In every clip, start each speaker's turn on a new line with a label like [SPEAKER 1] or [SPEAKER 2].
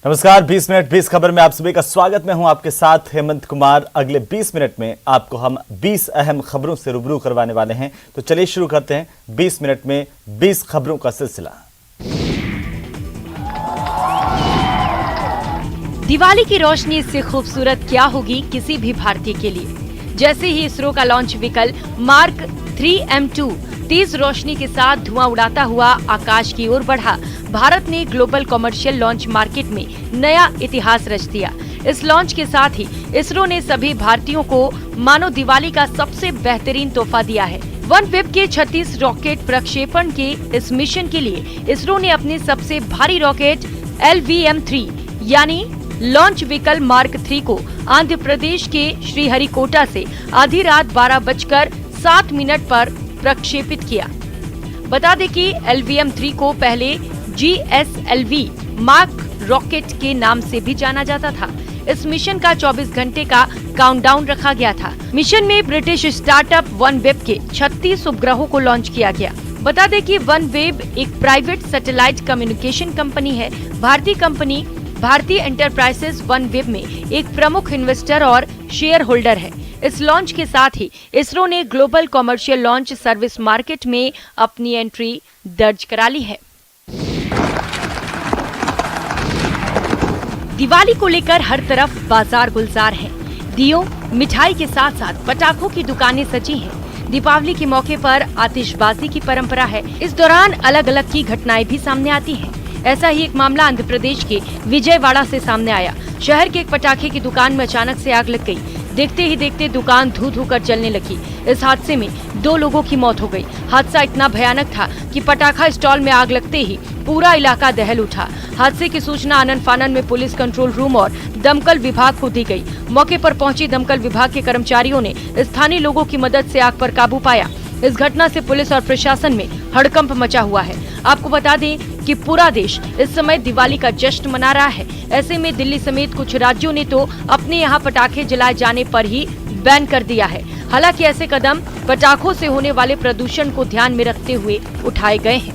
[SPEAKER 1] नमस्कार, 20 मिनट 20 खबर में आप सभी का स्वागत। मैं हूं आपके साथ हेमंत कुमार। अगले 20 मिनट में आपको हम 20 अहम खबरों से रूबरू करवाने वाले हैं। तो चलिए शुरू करते हैं 20 मिनट में 20 खबरों का सिलसिला।
[SPEAKER 2] दिवाली की रोशनी इससे खूबसूरत क्या होगी किसी भी भारतीय के लिए। जैसे ही इसरो का लॉन्च व्हीकल मार्क 3M2 तेज रोशनी के साथ धुआं उड़ाता हुआ आकाश की ओर बढ़ा, भारत ने ग्लोबल कमर्शियल लॉन्च मार्केट में नया इतिहास रच दिया। इस लॉन्च के साथ ही इसरो ने सभी भारतीयों को मानो दिवाली का सबसे बेहतरीन तोहफा दिया है। OneWeb के 36 रॉकेट प्रक्षेपण के इस मिशन के लिए इसरो ने अपने सबसे भारी रॉकेट LVM-3 यानी लॉन्च व्हीकल मार्क 3 को आंध्र प्रदेश के श्रीहरिकोटा से आधी रात 12:07 पर प्रक्षेपित किया। बता दें कि LVM-3 को पहले GSLV मार्क रॉकेट के नाम से भी जाना जाता था। इस मिशन का 24 घंटे का काउंटडाउन रखा गया था। मिशन में ब्रिटिश स्टार्टअप OneWeb के 36 उपग्रहों को लॉन्च किया गया। बता दें कि OneWeb एक प्राइवेट सैटेलाइट कम्युनिकेशन कंपनी है। भारतीय कंपनी भारतीय एंटरप्राइजेस OneWeb में एक प्रमुख इन्वेस्टर और शेयर होल्डर है। इस लॉन्च के साथ ही इसरो ने global commercial launch service market में अपनी एंट्री दर्ज करा ली है। दिवाली को लेकर हर तरफ बाजार गुलजार है। दियों, मिठाई के साथ साथ पटाखों की दुकानें सजी हैं। दीपावली के मौके पर आतिशबाजी की परंपरा है। इस दौरान अलग अलग की घटनाएं भी सामने आती हैं। ऐसा ही एक मामला आंध्र प्रदेश के विजयवाड़ा से सामने आया। शहर के एक पटाखे की दुकान में अचानक से आग लग गई। देखते ही देखते दुकान धू धू कर जलने लगी। इस हादसे में 2 लोगों की मौत हो गई। हादसा इतना भयानक था कि पटाखा स्टॉल में आग लगते ही पूरा इलाका दहल उठा। हादसे की सूचना आनन फानन में पुलिस कंट्रोल रूम और दमकल विभाग को दी गई। मौके पर पहुंची दमकल विभाग के कर्मचारियों ने स्थानीय लोगों की मदद से आग पर काबू पाया। इस घटना से पुलिस और प्रशासन में हड़कंप मचा हुआ है। आपको बता दें कि पूरा देश इस समय दिवाली का जश्न मना रहा है। ऐसे में दिल्ली समेत कुछ राज्यों ने तो अपने यहाँ पटाखे जलाए जाने पर ही बैन कर दिया है। हालांकि ऐसे कदम पटाखों से होने वाले प्रदूषण को ध्यान में रखते हुए उठाए गए हैं।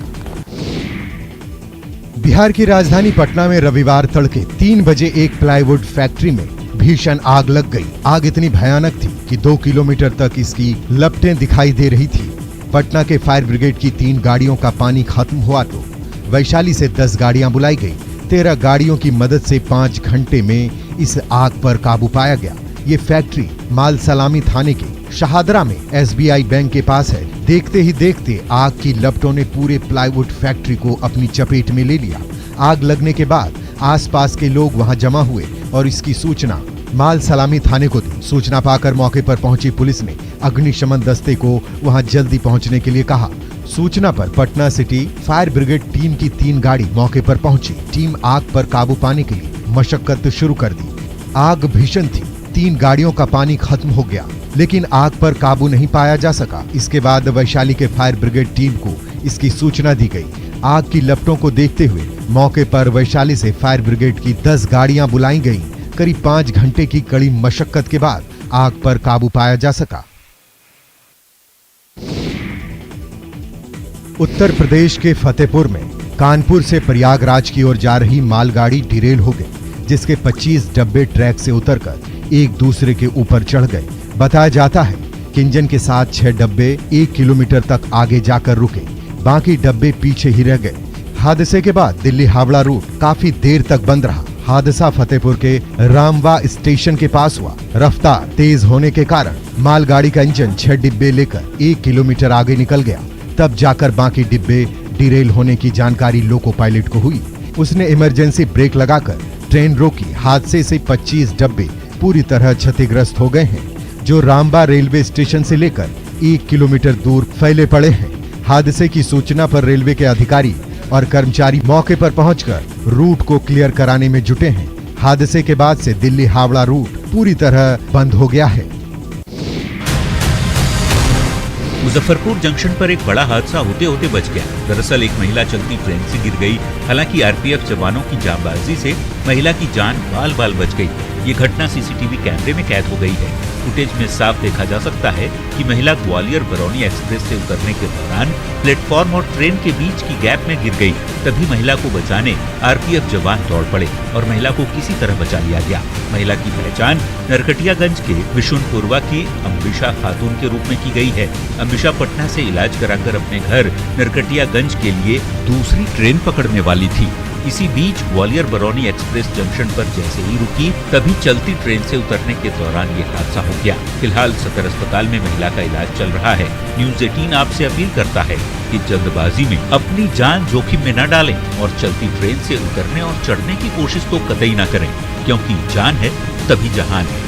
[SPEAKER 3] बिहार की राजधानी पटना में रविवार तड़के 3 बजे एक प्लाईवुड फैक्ट्री में भीषण आग लग गई। आग इतनी भयानक थी कि 2 किलोमीटर तक इसकी लपटें दिखाई दे रही थी। पटना के फायर ब्रिगेड की 3 गाड़ियों का पानी खत्म हुआ तो वैशाली से 10 गाड़ियां बुलाई गई। 13 गाड़ियों की मदद से 5 घंटे में इस आग पर काबू पाया गया। ये फैक्ट्री माल सलामी थाने के शहादरा में SBI बैंक के पास है। देखते ही देखते आग की लपटों ने पूरे प्लाईवुड फैक्ट्री को अपनी चपेट में ले लिया। आग लगने के बाद आसपास के लोग वहां जमा हुए और इसकी सूचना माल सलामी थाने को दी। सूचना पाकर मौके पर पहुंची पुलिस ने अग्निशमन दस्ते को वहां जल्दी पहुंचने के लिए कहा। सूचना पर Patna city fire brigade team की 3 गाड़ी मौके पर पहुंची। टीम आग पर काबू पाने के लिए मशक्कत शुरू कर दी। आग भीषण थी। 3 गाड़ियों का पानी खत्म हो गया, लेकिन आग पर काबू नहीं पाया जा सका। इसके बाद वैशाली के फायर ब्रिगेड टीम को इसकी सूचना दी गई। आग की लपटों को देखते हुए मौके पर वैशाली से फायर ब्रिगेड की 10 गाड़ियां बुलाई गईं। करीब 5 घंटे की कड़ी मशक्कत के बाद आग पर काबू पाया जा सका। उत्तर प्रदेश के फतेहपुर में कानपुर से प्रयागराज की ओर जा रही मालगाड़ी डिरेल हो गई, जिसके 25 डब्बे ट्रैक से उतरकर एक दूसरे के ऊपर चढ़ गए। बताया जाता है कि इंजन के साथ 6 डब्बे 1 किलोमीटर तक आगे जाकर रुके, बाकी डब्बे पीछे ही रह गए। हादसे के बाद दिल्ली हावड़ा रूट काफी देर तक बंद रहा। हादसा फतेहपुर के रामवा स्टेशन के पास हुआ। रफ्तार तेज होने के कारण मालगाड़ी का इंजन 6 डिब्बे लेकर 1 किलोमीटर आगे निकल गया। तब जाकर बाकी डिब्बे डिरेल होने की जानकारी लोको पायलट को हुई। उसने इमरजेंसी ब्रेक लगाकर ट्रेन रोकी। हादसे से 25 डब्बे पूरी तरह क्षतिग्रस्त हो गए हैं, जो रामबा रेलवे स्टेशन से लेकर 1 किलोमीटर दूर फैले पड़े हैं। हादसे की सूचना पर रेलवे के अधिकारी और कर्मचारी मौके पर पहुंचकर रूट को क्लियर कराने में जुटे हैं। हादसे के बाद से दिल्ली हावड़ा रूट पूरी तरह बंद हो गया है।
[SPEAKER 4] मुजफ्फरपुर जंक्शन पर एक बड़ा हादसा होते होते बच गया। दरअसल एक महिला चलती ट्रेन से गिर गई। हालांकि आरपीएफ जवानों की जांबाजी से महिला की जान बाल बाल बच गई। ये घटना सीसीटीवी कैमरे में कैद हो गई है। फुटेज में साफ देखा जा सकता है कि महिला ग्वालियर बरौनी एक्सप्रेस से उतरने के दौरान प्लेटफॉर्म और ट्रेन के बीच की गैप में गिर गई। तभी महिला को बचाने आरपीएफ जवान दौड़ पड़े और महिला को किसी तरह बचा लिया गया। महिला की पहचान नरकटियागंज के विशुनपुरवा की अम्बिशा खातून के रूप में की गई है। अम्बिशा पटना से इलाज कराकर अपने घर नरकटियागंज के लिए दूसरी ट्रेन पकड़ने वाली थी। इसी बीच ग्वालियर बरौनी एक्सप्रेस जंक्शन पर जैसे ही रुकी, तभी चलती ट्रेन से उतरने के दौरान ये हादसा हो गया। फिलहाल सदर अस्पताल में महिला का इलाज चल रहा है। न्यूज़ 18 आपसे अपील करता है कि जल्दबाजी में अपनी जान जोखिम में न डालें और चलती ट्रेन से उतरने और चढ़ने की कोशिश तो कतई न करें, क्योंकि जान है तभी जहान है।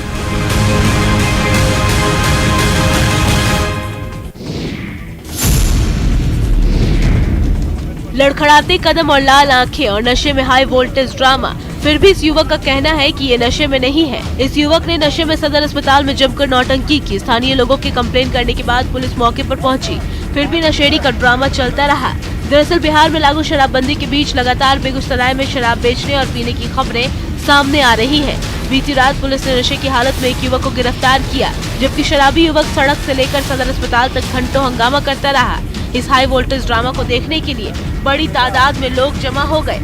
[SPEAKER 5] लड़खड़ाते कदम और लाल आंखें और नशे में हाई वोल्टेज ड्रामा। फिर भी इस युवक का कहना है कि ये नशे में नहीं है। इस युवक ने नशे में सदर अस्पताल में जमकर नौटंकी की। स्थानीय लोगों के कंप्लेन करने के बाद पुलिस मौके पर पहुंची, फिर भी नशेड़ी का ड्रामा चलता रहा। दरअसल बिहार में लागू शराबबंदी के बीच लगातार बेगूसराय में शराब बेचने और पीने की खबरें सामने आ रही है। बीती रात पुलिस ने नशे की हालत में एक युवक को गिरफ्तार किया, जबकि शराबी युवक सड़क से लेकर सदर अस्पताल तक घंटों हंगामा करता रहा। इस हाई वोल्टेज ड्रामा को देखने के लिए बड़ी तादाद में लोग जमा हो गए।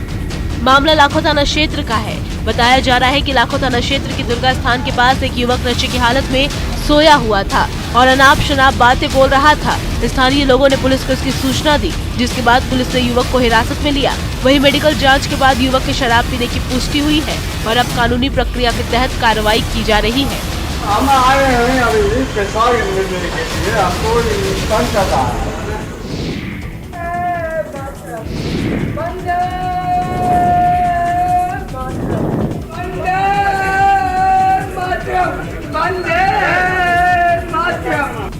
[SPEAKER 5] मामला लाखों थाना क्षेत्र का है। बताया जा रहा है कि लाखों थाना क्षेत्र के दुर्गा स्थान के पास एक युवक नशे की हालत में सोया हुआ था और अनाप शनाप बातें बोल रहा था। स्थानीय लोगों ने पुलिस को इसकी सूचना दी, जिसके बाद पुलिस ने युवक को हिरासत में लिया। वहीं मेडिकल जांच के बाद युवक के शराब पीने की पुष्टि हुई है और अब कानूनी प्रक्रिया के तहत कार्रवाई की जा रही है।
[SPEAKER 6] हम आए हैं अभी पेशा लेने के लिए, हमको इंसान कर रहा है।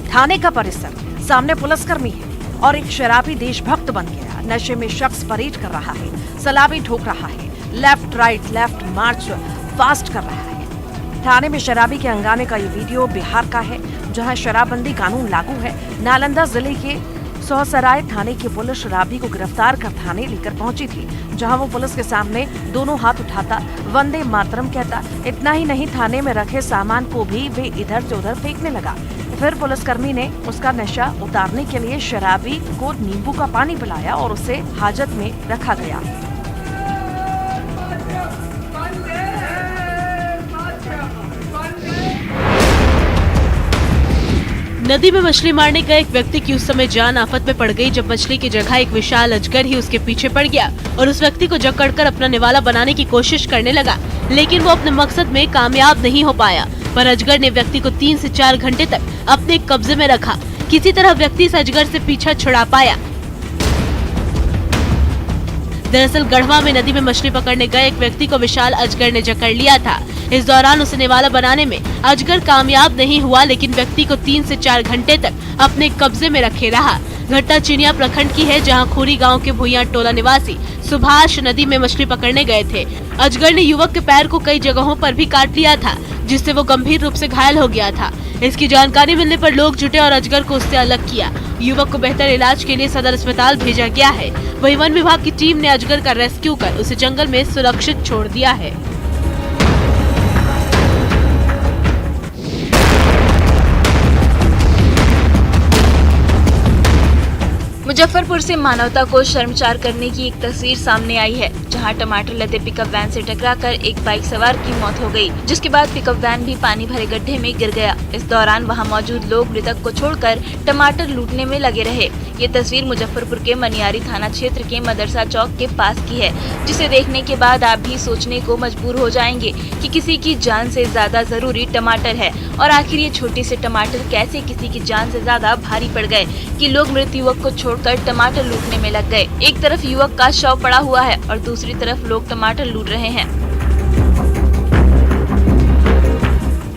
[SPEAKER 7] थाने का परिसर, सामने पुलिसकर्मी है और एक शराबी देशभक्त बन गया। नशे में शख्स परेड कर रहा है, सलामी ठोक रहा है, लेफ्ट राइट लेफ्ट मार्च फास्ट कर रहा है। थाने में शराबी के हंगामे का ये वीडियो बिहार का है, जहां शराबबंदी कानून लागू है। नालंदा जिले के सोहसराय थाने की पुलिस शराबी को गिरफ्तार कर थाने लेकर पहुंची थी, जहां वो पुलिस के सामने दोनों हाथ उठाता, वंदे मातरम कहता। इतना ही नहीं, थाने में रखे सामान को भी वे इधर से उधर फेंकने लगा। फिर पुलिसकर्मी ने उसका नशा उतारने के लिए शराबी को नींबू का पानी पिलाया और उसे हाजत में रखा गया।
[SPEAKER 5] नदी में मछली मारने का एक व्यक्ति की उस समय जान आफत में पड़ गई, जब मछली की जगह एक विशाल अजगर ही उसके पीछे पड़ गया और उस व्यक्ति को जकड़कर अपना निवाला बनाने की कोशिश करने लगा, लेकिन वो अपने मकसद में कामयाब नहीं हो पाया। पर अजगर ने व्यक्ति को 3 से 4 घंटे तक अपने कब्जे में रखा। किसी तरह व्यक्ति इस अजगर से पीछा छुड़ा पाया। दरअसल गढ़वा में नदी में मछली पकड़ने गए एक व्यक्ति को विशाल अजगर ने जकड़ लिया था। इस दौरान उसे निवाला बनाने में अजगर कामयाब नहीं हुआ, लेकिन व्यक्ति को 3 से 4 घंटे तक अपने कब्जे में रखे रहा। घटना चिनिया प्रखंड की है, जहां खोरी गांव के भुइयां टोला निवासी सुभाष नदी में मछली पकड़ने गए थे। अजगर ने युवक के पैर को कई जगहों पर भी काट लिया था, जिससे वो गंभीर रूप से घायल हो गया था। इसकी जानकारी मिलने पर लोग जुटे और अजगर को उससे अलग किया। युवक को बेहतर इलाज के लिए सदर अस्पताल भेजा गया है। वहीं वन विभाग की टीम ने अजगर का रेस्क्यू कर उसे जंगल में सुरक्षित छोड़ दिया है।
[SPEAKER 8] मुजफ्फरपुर से मानवता को शर्मसार करने की एक तस्वीर सामने आई है, जहां टमाटर लदे पिकअप वैन से टकराकर एक बाइक सवार की मौत हो गई, जिसके बाद पिकअप वैन भी पानी भरे गड्ढे में गिर गया। इस दौरान वहां मौजूद लोग मृतक को छोड़कर टमाटर लूटने में लगे रहे। ये तस्वीर मुजफ्फरपुर के मनियारी थाना क्षेत्र के मदरसा चौक के पास की है, जिसे देखने के बाद आप भी सोचने को मजबूर हो जाएंगे कि किसी की जान से ज्यादा जरूरी टमाटर है, और आखिर ये छोटे से टमाटर कैसे किसी की जान से ज्यादा भारी पड़ गए कि लोग मृत युवक को छोड़कर टमाटर लूटने में लग गए। एक तरफ युवक का शव पड़ा हुआ है और दूसरी तरफ लोग टमाटर लूट रहे हैं।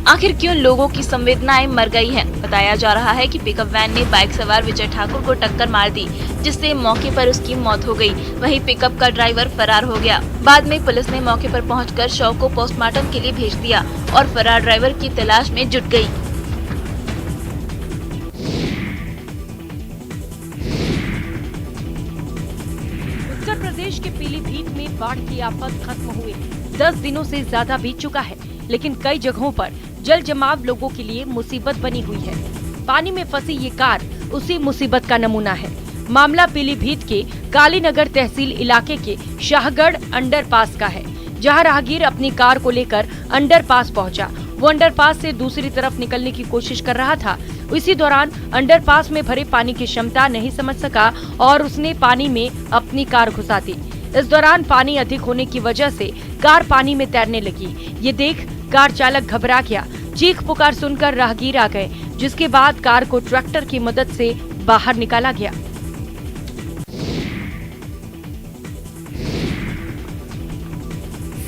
[SPEAKER 8] आखिर क्यों लोगों की संवेदनाएं मर गई हैं? बताया जा रहा है कि पिकअप वैन ने बाइक सवार विजय ठाकुर को टक्कर मार दी, जिससे मौके पर उसकी मौत हो गई। वहीं पिकअप का ड्राइवर फरार हो गया। बाद में पुलिस ने मौके पर पहुंचकर शव को पोस्टमार्टम के लिए भेज दिया और फरार ड्राइवर की तलाश में जुट गई।
[SPEAKER 2] उत्तर प्रदेश के पीलीभीत में बाढ़ की आफत खत्म हुए 10 दिनों से ज्यादा बीत चुका है, लेकिन कई जगहों पर जल जमाव लोगों के लिए मुसीबत बनी हुई है। पानी में फंसी ये कार उसी मुसीबत का नमूना है। मामला पीलीभीत के कालीनगर तहसील इलाके के शाहगढ़ अंडरपास का है, जहां राहगीर अपनी कार को लेकर अंडरपास पहुंचा। वो अंडरपास से दूसरी तरफ निकलने की कोशिश कर रहा था। इसी दौरान अंडरपास में भरे पानी की क्षमता नहीं समझ सका और उसने पानी में अपनी कार घुसा दी। इस दौरान पानी अधिक होने की वजह से कार पानी में तैरने लगी। ये देख कार चालक घबरा गया। चीख पुकार सुनकर राहगीर आ गए, जिसके बाद कार को ट्रैक्टर की मदद से बाहर निकाला गया।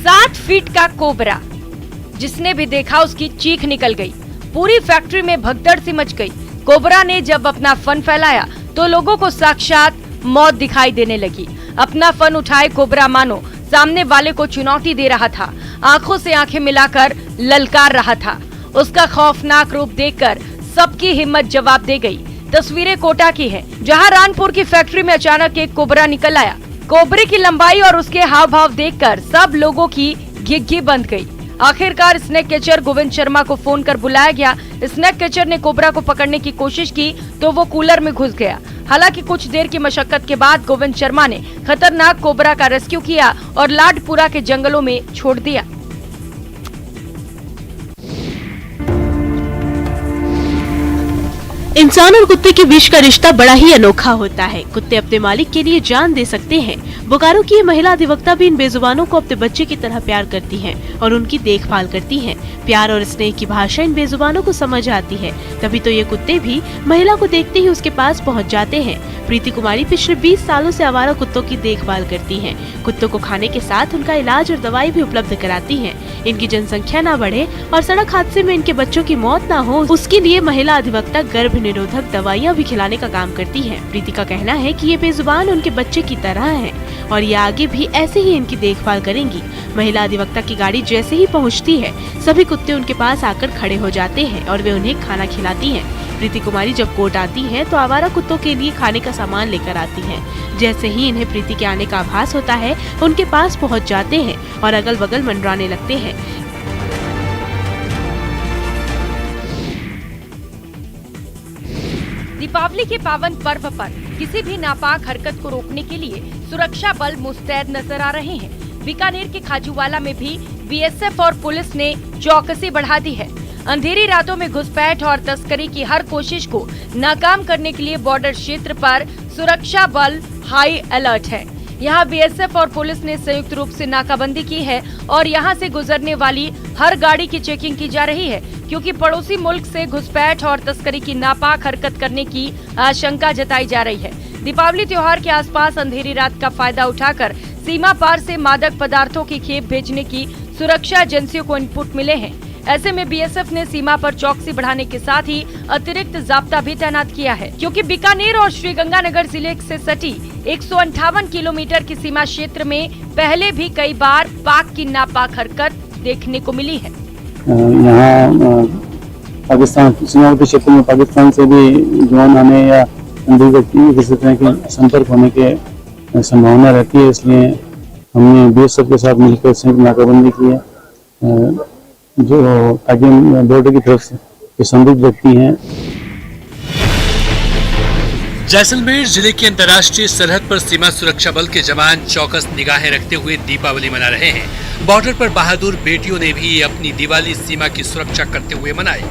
[SPEAKER 2] सात फीट का कोबरा, जिसने भी देखा उसकी चीख निकल गई। पूरी फैक्ट्री में भगदड़ सी मच गई। कोबरा ने जब अपना फन फैलाया तो लोगों को साक्षात मौत दिखाई देने लगी। अपना फन उठाए कोबरा मानो सामने वाले को चुनौती दे रहा था, आंखों से आंखें मिलाकर ललकार रहा था। उसका खौफनाक रूप देखकर सबकी हिम्मत जवाब दे गई। तस्वीरें कोटा की हैं, जहां रानपुर की फैक्ट्री में अचानक एक कोबरा निकल आया। कोबरे की लंबाई और उसके हाव भाव देखकर सब लोगों की घिघी बंद गई। आखिरकार स्नेक कैचर गोविंद शर्मा को फोन कर बुलाया गया। स्नेक कैचर ने कोबरा को पकड़ने की कोशिश की तो वो कूलर में घुस गया। हालांकि कुछ देर की मशक्कत के बाद गोविंद शर्मा ने खतरनाक कोबरा का रेस्क्यू किया और लाडपुरा के जंगलों में छोड़ दिया।
[SPEAKER 5] इंसान और कुत्ते के बीच का रिश्ता बड़ा ही अनोखा होता है। कुत्ते अपने मालिक के लिए जान दे सकते हैं। बोकारो की महिला अधिवक्ता भी इन बेजुबानों को अपने बच्चे की तरह प्यार करती हैं और उनकी देखभाल करती हैं। प्यार और स्नेह की भाषा इन बेजुबानों को समझ आती है, तभी तो ये कुत्ते भी महिला को देखते ही उसके पास पहुंच जाते हैं। प्रीति कुमारी पिछले 20 सालों से आवारा कुत्तों की देखभाल करती हैं। कुत्तों को खाने के साथ उनका इलाज और दवाई भी उपलब्ध कराती हैं। इनकी जनसंख्या न बढ़े और सड़क हादसे में इनके बच्चों की मौत न हो, उसके लिए महिला अधिवक्ता गर्भ निरोधक दवाइयाँ भी खिलाने का काम करती है। प्रीति का कहना है कि ये बेजुबान उनके बच्चे की तरह है और ये आगे भी ऐसे ही इनकी देखभाल करेंगी। महिला अधिवक्ता की गाड़ी जैसे ही पहुंचती है, सभी कुत्ते उनके पास आकर खड़े हो जाते हैं और वे उन्हें खाना खिलाती हैं। प्रीति कुमारी जब कोर्ट आती हैं तो आवारा कुत्तों के लिए खाने का सामान लेकर आती हैं। जैसे ही इन्हें प्रीति के आने का आभास होता है, उनके पास पहुंच जाते हैं और अगल बगल मंडराने लगते हैं।
[SPEAKER 2] दीपावली के पावन पर्व पर किसी भी नापाक हरकत को रोकने के लिए सुरक्षा बल मुस्तैद नजर आ रहे हैं। बीकानेर के खाजूवाला में भी बीएसएफ और पुलिस ने चौकसी बढ़ा दी है। अंधेरी रातों में घुसपैठ और तस्करी की हर कोशिश को नाकाम करने के लिए बॉर्डर क्षेत्र पर सुरक्षा बल हाई अलर्ट है। यहाँ बीएसएफ और पुलिस ने संयुक्त रूप से नाकाबंदी की है और यहाँ से गुजरने वाली हर गाड़ी की चेकिंग की जा रही है, क्योंकि पड़ोसी मुल्क से घुसपैठ और तस्करी की नापाक हरकत करने की आशंका जताई जा रही है। दीपावली त्योहार के आसपास अंधेरी रात का फायदा उठाकर सीमा पार से मादक पदार्थों की खेप भेजने की सुरक्षा एजेंसियों को इनपुट मिले हैं। ऐसे में बीएसएफ ने सीमा पर चौकसी बढ़ाने के साथ ही अतिरिक्त जाब्ता भी तैनात किया है, क्योंकि बीकानेर और श्रीगंगानगर जिले से सटी 158 किलोमीटर की सीमा क्षेत्र में पहले भी कई बार पाक की नापाक हरकत देखने को मिली है।
[SPEAKER 6] यहाँ पाकिस्तान सीमावर्ती क्षेत्र में पाकिस्तान से भी जवान आने या अंधी व्यक्ति किसी तरह के संपर्क होने के संभावना रहती है, इसलिए हमने बीएसएफ के साथ मिलकर संयुक्त नाकाबंदी की है, जो ताकि बॉर्डर की तरफ से संदिग्ध व्यक्ति हैं।
[SPEAKER 9] जैसलमेर जिले की अंतर्राष्ट्रीय सरहद पर सीमा सुरक्षा बल के जवान चौकस निगाहें रखते हुए दीपावली मना रहे हैं। बॉर्डर पर बहादुर बेटियों ने भी अपनी दिवाली सीमा की सुरक्षा करते हुए मनाई।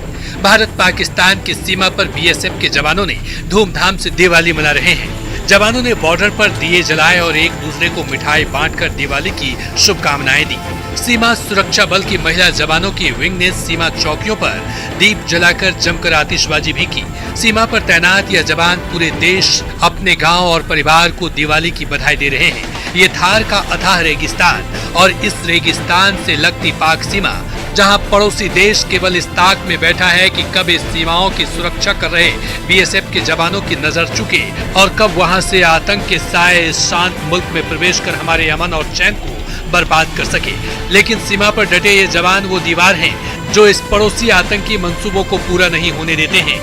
[SPEAKER 9] भारत पाकिस्तान की सीमा पर बीएसएफ के जवानों ने धूमधाम से दिवाली मना रहे हैं। जवानों ने बॉर्डर पर दिए जलाए और एक दूसरे को मिठाई बांटकर दिवाली की शुभकामनाएं दी। सीमा सुरक्षा बल की महिला जवानों की विंग ने सीमा चौकियों पर दीप जलाकर जमकर आतिशबाजी भी की। सीमा पर तैनात यह जवान पूरे देश, अपने गांव और परिवार को दिवाली की बधाई दे रहे हैं। ये थार का अथाह रेगिस्तान और इस रेगिस्तान से लगती पाक सीमा, जहां पड़ोसी देश केवल इस ताक में बैठा है कि कब इस सीमाओं की सुरक्षा कर रहे बीएसएफ के जवानों की नजर चुके और कब वहां से आतंक के साए इस शांत मुल्क में प्रवेश कर हमारे अमन और चैन को बर्बाद कर सके। लेकिन सीमा पर डटे ये जवान वो दीवार हैं जो इस पड़ोसी आतंकी मंसूबों को पूरा नहीं होने देते हैं।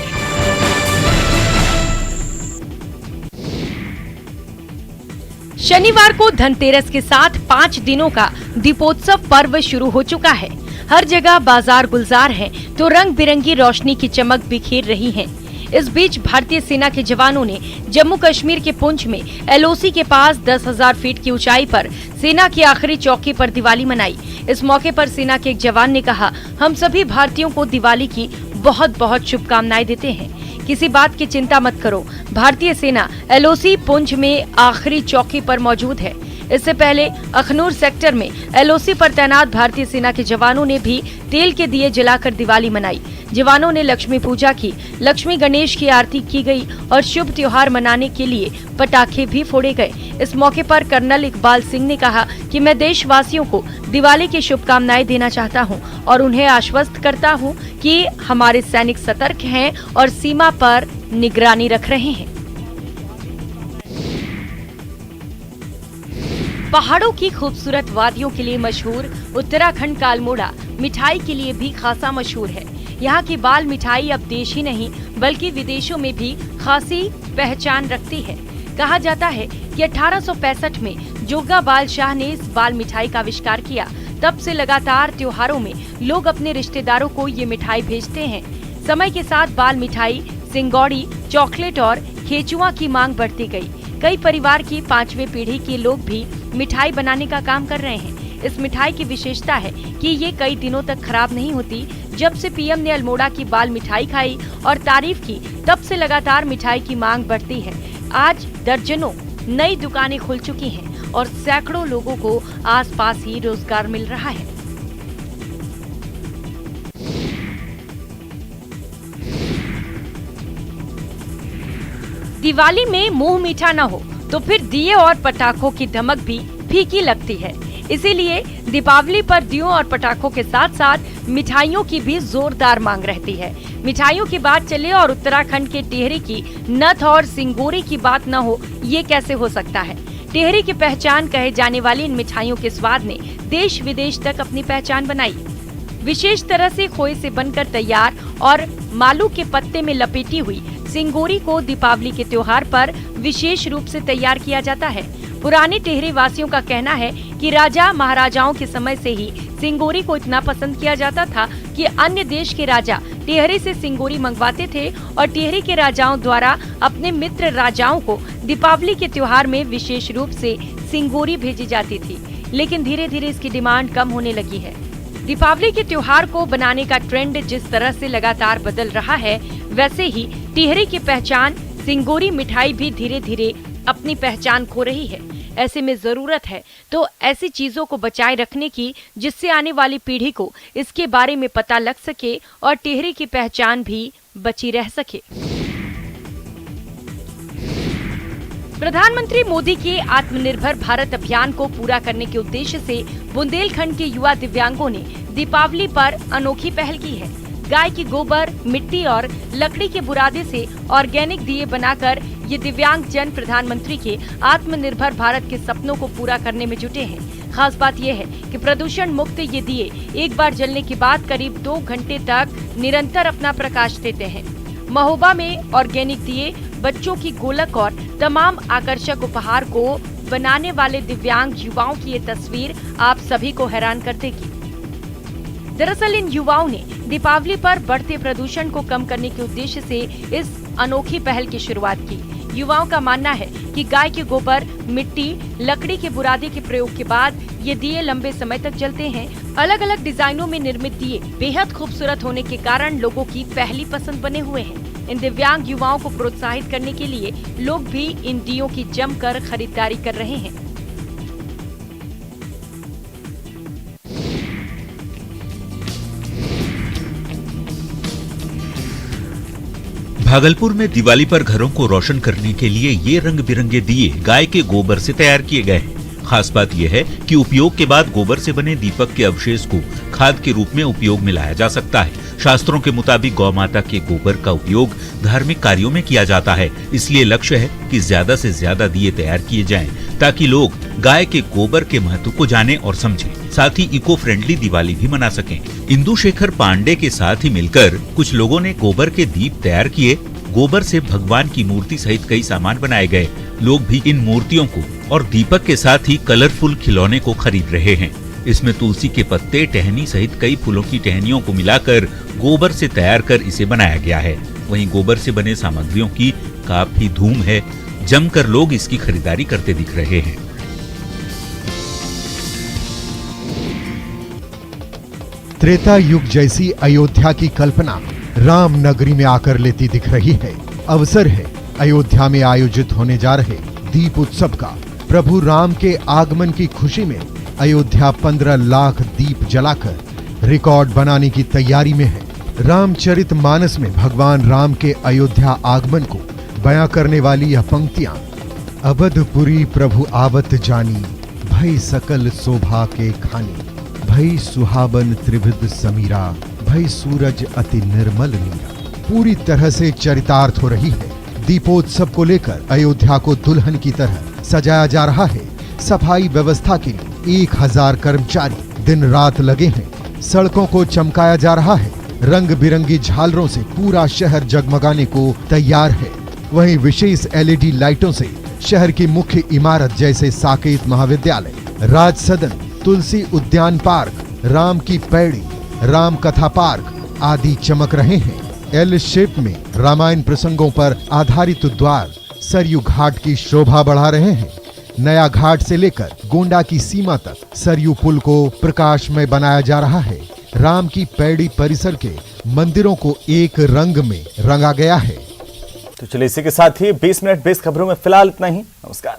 [SPEAKER 2] शनिवार को धनतेरस के साथ 5 दिनों का दीपोत्सव पर्व शुरू हो चुका है। हर जगह बाजार गुलजार है तो रंग बिरंगी रोशनी की चमक बिखेर रही है। इस बीच भारतीय सेना के जवानों ने जम्मू कश्मीर के पुंछ में LOC के पास 10,000 फीट की ऊंचाई पर सेना की आखिरी चौकी पर दिवाली मनाई। इस मौके पर सेना के एक जवान ने कहा, हम सभी भारतीयों को दिवाली की बहुत बहुत शुभकामनाएं देते हैं। किसी बात की चिंता मत करो, भारतीय सेना LOC पुंछ में आखिरी चौकी पर मौजूद है। इससे पहले अखनूर सेक्टर में LOC पर तैनात भारतीय सेना के जवानों ने भी तेल के दिए जलाकर दिवाली मनाई। जवानों ने लक्ष्मी पूजा की, लक्ष्मी गणेश की आरती की गई और शुभ त्योहार मनाने के लिए पटाखे भी फोड़े गए। इस मौके पर कर्नल इकबाल सिंह ने कहा कि मैं देशवासियों को दिवाली की शुभकामनाएं देना चाहता हूं और उन्हें आश्वस्त करता हूं कि हमारे सैनिक सतर्क हैं और सीमा पर निगरानी रख रहे हैं। पहाड़ों की खूबसूरत वादियों के लिए मशहूर उत्तराखंड का अल्मोड़ा मिठाई के लिए भी खासा मशहूर है। यहाँ की बाल मिठाई अब देश ही नहीं बल्कि विदेशों में भी खासी पहचान रखती है। कहा जाता है कि 1865 में जोगा बाल शाह ने इस बाल मिठाई का आविष्कार किया। तब से लगातार त्योहारों में लोग अपने रिश्तेदारों को ये मिठाई भेजते हैं। समय के साथ बाल मिठाई, सिंगौड़ी, चॉकलेट और खेचुआ की मांग बढ़ती गई। कई परिवार की 5वीं पीढ़ी के लोग भी मिठाई बनाने का काम कर रहे हैं। इस मिठाई की विशेषता है कि ये कई दिनों तक खराब नहीं होती। जब से पीएम ने अल्मोड़ा की बाल मिठाई खाई और तारीफ की, तब से लगातार मिठाई की मांग बढ़ती है। आज दर्जनों नई दुकानें खुल चुकी हैं और सैकड़ों लोगों को आसपास ही रोजगार मिल रहा है। दिवाली में मुंह मीठा न हो तो फिर दिए और पटाखों की धमक भी फीकी लगती है। इसीलिए दीपावली पर दियों और पटाखों के साथ साथ मिठाइयों की भी जोरदार मांग रहती है। मिठाइयों की बात चले और उत्तराखंड के टिहरी की नथ और सिंगोरी की बात न हो, ये कैसे हो सकता है। टिहरी की पहचान कहे जाने वाली इन मिठाइयों के स्वाद ने देश विदेश तक अपनी पहचान बनाई। विशेष तरह से खोए से बनकर तैयार और मालू के पत्ते में लपेटी हुई सिंगोरी को दीपावली के त्योहार पर विशेष रूप से तैयार किया जाता है। पुराने टिहरी वासियों का कहना है कि राजा महाराजाओं के समय से ही सिंगोरी को इतना पसंद किया जाता था कि अन्य देश के राजा टिहरी से सिंगोरी मंगवाते थे और टिहरी के राजाओं द्वारा अपने मित्र राजाओं को दीपावली के त्योहार में विशेष रूप से सिंगोरी भेजी जाती थी। लेकिन धीरे धीरे इसकी डिमांड कम होने लगी है। दीपावली के त्योहार को बनाने का ट्रेंड जिस तरह से लगातार बदल रहा है, वैसे ही टिहरी की पहचान सिंगोरी मिठाई भी धीरे धीरे अपनी पहचान खो रही है। ऐसे में जरूरत है तो ऐसी चीजों को बचाए रखने की जिससे आने वाली पीढ़ी को इसके बारे में पता लग सके और टिहरी की पहचान भी बची रह सके। प्रधानमंत्री मोदी के आत्मनिर्भर भारत अभियान को पूरा करने के उद्देश्य से बुंदेलखंड के युवा दिव्यांगों ने दीपावली पर अनोखी पहल की है। गाय की गोबर, मिट्टी और लकड़ी के बुरादे से ऑर्गेनिक दिए बनाकर ये दिव्यांग जन प्रधानमंत्री के आत्मनिर्भर भारत के सपनों को पूरा करने में जुटे हैं। खास बात यह है कि प्रदूषण मुक्त ये दिए एक बार जलने के बाद करीब 2 घंटे तक निरंतर अपना प्रकाश देते हैं। महोबा में ऑर्गेनिक दिए, बच्चों की गोलक और तमाम आकर्षक उपहार को बनाने वाले दिव्यांग युवाओं की ये तस्वीर आप सभी को हैरान कर देगी। दरअसल इन युवाओं ने दीपावली पर बढ़ते प्रदूषण को कम करने के उद्देश्य से इस अनोखी पहल की शुरुआत की। युवाओं का मानना है कि गाय के गोबर, मिट्टी, लकड़ी के बुरादे के प्रयोग के बाद ये दिए लंबे समय तक जलते हैं। अलग अलग डिजाइनों में निर्मित दिए बेहद खूबसूरत होने के कारण लोगों की पहली पसंद बने हुए हैं। इन दिव्यांग युवाओं को प्रोत्साहित करने के लिए लोग भी इन दियों की जमकर खरीदारी कर रहे हैं।
[SPEAKER 4] भागलपुर में दिवाली पर घरों को रोशन करने के लिए ये रंग बिरंगे दिए गाय के गोबर से तैयार किए गए हैं। खास बात यह है कि उपयोग के बाद गोबर से बने दीपक के अवशेष को खाद के रूप में उपयोग में लाया जा सकता है। शास्त्रों के मुताबिक गौ माता के गोबर का उपयोग धार्मिक कार्यों में किया जाता है, इसलिए लक्ष्य है कि ज्यादा से ज्यादा दिए तैयार किए जाएं, ताकि लोग गाय के गोबर के महत्व को जानें और समझें। साथ ही इको फ्रेंडली दिवाली भी मना सकें। इंदु शेखर पांडे के साथ ही मिलकर कुछ लोगों ने गोबर के दीप तैयार किए। गोबर से भगवान की मूर्ति सहित कई सामान बनाए गए। लोग भी इन मूर्तियों को और दीपक के साथ ही कलरफुल खिलौने को खरीद रहे हैं। इसमें तुलसी के पत्ते, टहनी सहित कई फूलों की टहनियों को मिलाकर गोबर से तैयार कर इसे बनाया गया है। वहीं गोबर से बने सामग्रियों की काफी धूम है। जमकर लोग इसकी खरीदारी करते दिख रहे हैं।
[SPEAKER 3] त्रेता युग जैसी अयोध्या की कल्पना राम नगरी में आकर लेती दिख रही है। अवसर है अयोध्या में आयोजित होने जा रहे दीप उत्सव का। प्रभु राम के आगमन की खुशी में अयोध्या 15 लाख दीप जलाकर रिकॉर्ड बनाने की तैयारी में है। रामचरितमानस में भगवान राम के अयोध्या आगमन को बयां करने वाली यह पंक्तियां, अवधपुरी प्रभु आवत जानी, भई सकल शोभा के खानी, भई सुहावन त्रिविध समीरा, भई सूरज अति निर्मल नीरा, पूरी तरह से चरितार्थ हो रही है। दीपोत्सव को लेकर अयोध्या को दुल्हन की तरह सजाया जा रहा है। सफाई व्यवस्था के लिए 1000 कर्मचारी दिन रात लगे हैं। सड़कों को चमकाया जा रहा है। रंग बिरंगी झालरों से पूरा शहर जगमगाने को तैयार है। वहीं विशेष LED लाइटों से शहर की मुख्य इमारत जैसे साकेत महाविद्यालय, राज सदन, तुलसी उद्यान पार्क, राम की पैड़ी, राम कथा पार्क आदि चमक रहे हैं। एल शेप में रामायण प्रसंगों पर आधारित द्वार सरयू घाट की शोभा बढ़ा रहे हैं। नया घाट से लेकर गोंडा की सीमा तक सरयू पुल को प्रकाशमय बनाया जा रहा है। राम की पैड़ी परिसर के मंदिरों को एक रंग में रंगा गया है।
[SPEAKER 1] तो चलिए इसी के साथ ही 20 मिनट 20 खबरों में फिलहाल इतना ही। नमस्कार।